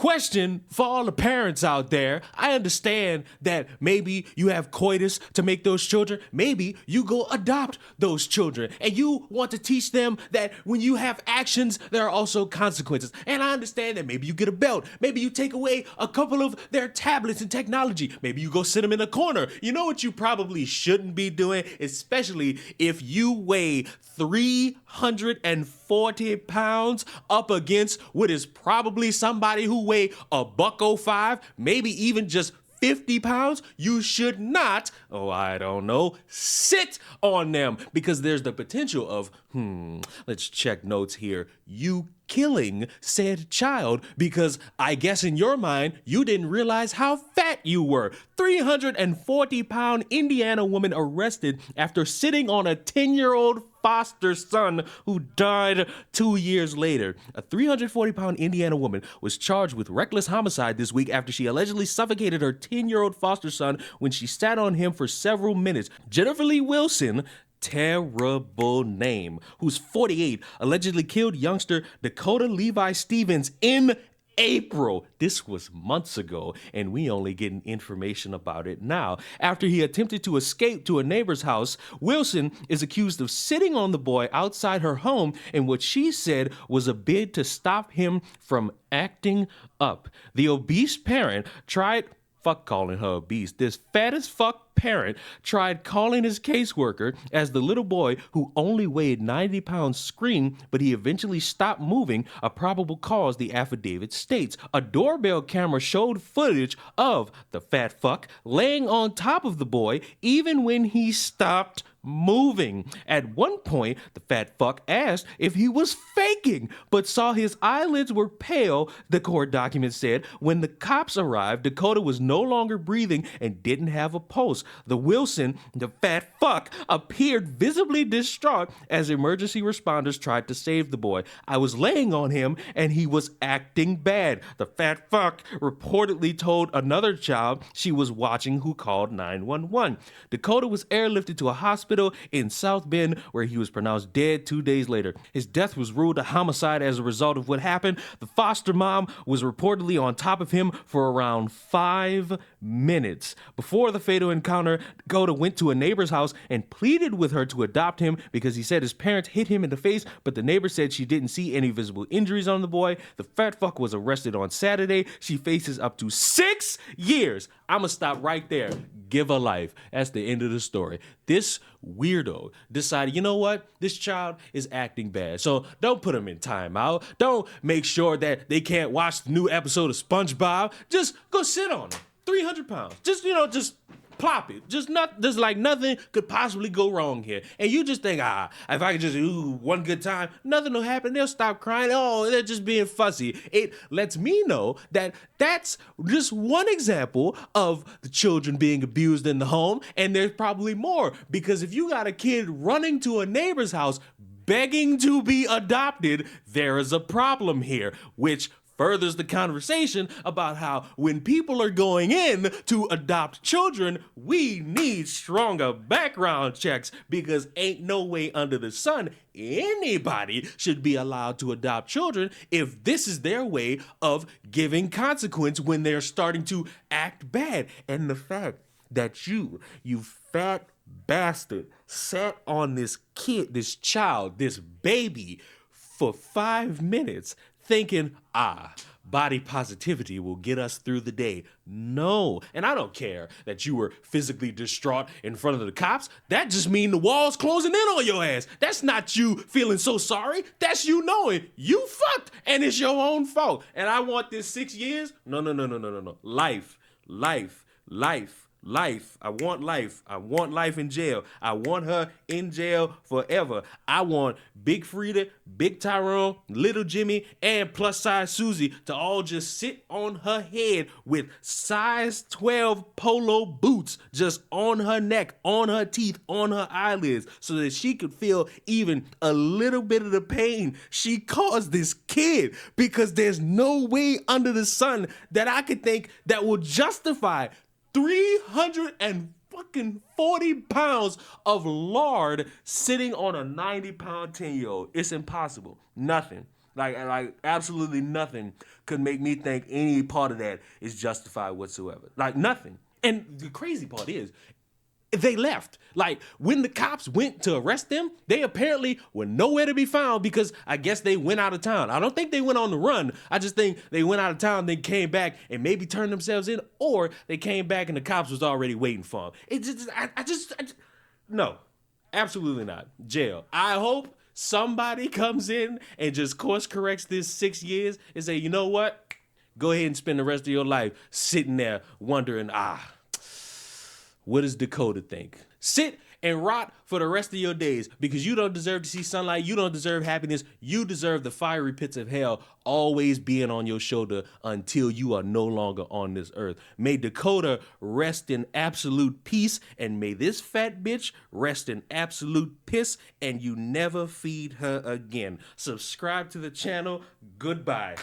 Question for all the parents out there. I understand that maybe you have coitus to make those children. Maybe you go adopt those children and you want to teach them that when you have actions, there are also consequences. And I understand that maybe you get a belt. Maybe you take away a couple of their tablets and technology. Maybe you go sit them in a corner. You know what you probably shouldn't be doing, especially if you weigh 340 pounds up against what is probably somebody who weigh a $105, maybe even just 50 pounds. You should not, sit on them, because there's the potential of, let's check notes here, you killing said child, because I guess in your mind, you didn't realize how fat you were. 340-pound Indiana woman arrested after sitting on a 10-year-old foster son who died 2 years later. A 340-pound Indiana woman was charged with reckless homicide this week after she allegedly suffocated her 10-year-old foster son when she sat on him for several minutes. Jennifer Lee Wilson, terrible name, who's 48, allegedly killed youngster Dakota Levi Stevens in April. This was months ago, and we only getting information about it now. After he attempted to escape to a neighbor's house, Wilson is accused of sitting on the boy outside her home in what she said was a bid to stop him from acting up. The obese parent tried, fuck calling her obese, this fat as fuck parent tried calling his caseworker as the little boy, who only weighed 90 pounds, screamed, but he eventually stopped moving, a probable cause, the affidavit states. A doorbell camera showed footage of the fat fuck laying on top of the boy even when he stopped moving. At one point, the fat fuck asked if he was faking, but saw his eyelids were pale, the court document said. When the cops arrived, Dakota was no longer breathing and didn't have a pulse. The Wilson, the fat fuck, appeared visibly distraught as emergency responders tried to save the boy. I was laying on him and he was acting bad, the fat fuck reportedly told another child she was watching who called 911. Dakota was airlifted to a hospital in South Bend, where he was pronounced dead 2 days later. His death was ruled a homicide as a result of what happened. The foster mom was reportedly on top of him for around 5 minutes. Before the fatal encounter, Dakota went to a neighbor's house and pleaded with her to adopt him because he said his parents hit him in the face, but the neighbor said she didn't see any visible injuries on the boy. The fat fuck was arrested on Saturday. She faces up to 6 years. I'ma stop right there. Give her life. That's the end of the story. This weirdo decided, you know what? This child is acting bad. So don't put him in timeout. Don't make sure that they can't watch the new episode of SpongeBob. Just go sit on him. 300 pounds. Just plop it. Just like nothing could possibly go wrong here. And you just think, if I could just one good time, nothing will happen. They'll stop crying. Oh, they're just being fussy. It lets me know that that's just one example of the children being abused in the home, and there's probably more. Because if you got a kid running to a neighbor's house begging to be adopted, there is a problem here, which furthers the conversation about how when people are going in to adopt children, we need stronger background checks, because ain't no way under the sun anybody should be allowed to adopt children if this is their way of giving consequence when they're starting to act bad. And the fact that you fat bastard, sat on this kid, this child, this baby for 5 minutes thinking, body positivity will get us through the day. No. And I don't care that you were physically distraught in front of the cops. That just means the wall's closing in on your ass. That's not you feeling so sorry. That's you knowing you fucked and it's your own fault. And I want this 6 years. No. Life. I want life. I want life in jail. I want her in jail forever. I want Big Frida, Big Tyrone, Little Jimmy, and plus size Susie to all just sit on her head with size 12 polo boots just on her neck, on her teeth, on her eyelids, so that she could feel even a little bit of the pain she caused this kid, because there's no way under the sun that I could think that will justify 340 pounds of lard sitting on a 90-pound 10-year-old. It's impossible. Nothing. Like absolutely nothing could make me think any part of that is justified whatsoever. Like nothing. And the crazy part is, they left. Like when the cops went to arrest them, they apparently were nowhere to be found because I guess they went out of town. I don't think they went on the run. I just think they went out of town, then came back and maybe turned themselves in, or they came back and the cops was already waiting for them. It just, I just no, absolutely not. Jail. I hope somebody comes in and just course corrects this 6 years and say, you know what? Go ahead and spend the rest of your life sitting there wondering, what does Dakota think? Sit and rot for the rest of your days because you don't deserve to see sunlight. You don't deserve happiness. You deserve the fiery pits of hell always being on your shoulder until you are no longer on this earth. May Dakota rest in absolute peace, and may this fat bitch rest in absolute piss, and you never feed her again. Subscribe to the channel. Goodbye.